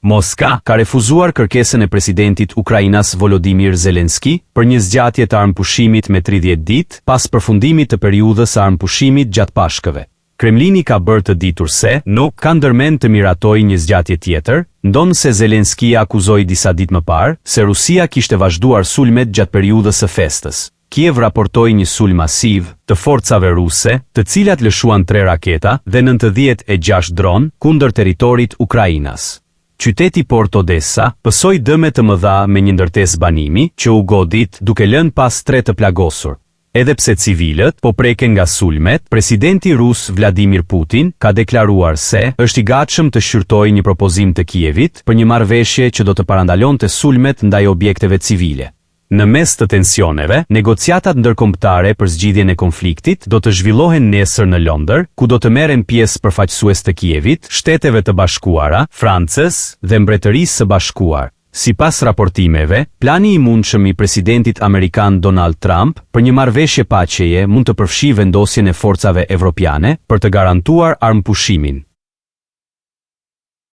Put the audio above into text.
Moska ka refuzuar kërkesën e presidentit Ukrainas Volodymyr Zelensky për një zgjatje të armëpushimit me 30 ditë pas përfundimit të periudhës së armëpushimit gjatë Pashkëve. Kremlini ka bërë të ditur se nuk ka ndërmend të miratojë një zgjatje tjetër, ndonë se Zelensky akuzoi disa ditë më parë se Rusia kishte vazhduar sulmet gjatë periudhës së festës. Kiev raportoi një sulm masiv të forcave ruse, të cilat lëshuan 3 raketa dhe 96 dron kundër territorit Ukrainas. Qyteti Port Odessa pësoi dëme të mëdha me një ndërtesë banimi që u godit duke lënë pas 3 të plagosur. Edhe pse civilët po preken nga sulmet, presidenti rus Vladimir Putin ka deklaruar se është i gatshëm të shqyrtojë një propozim të Kievit për një marrëveshje që do të parandalonte sulmet ndaj objekteve civile. Në mes të tensioneve, negociatat ndërkombëtare për zgjidhjen e konfliktit do të zhvillohen nesër në Londër, ku do të merren pjesë përfaqësues të Kievit, Shteteve të Bashkuara, Francës dhe Mbretërisë së Bashkuar. Sipas raportimeve, plani i mundshëm i presidentit amerikan Donald Trump për një marrëveshje paqeje mund të përfshijë vendosjen e forcave evropiane për të garantuar armëpushimin.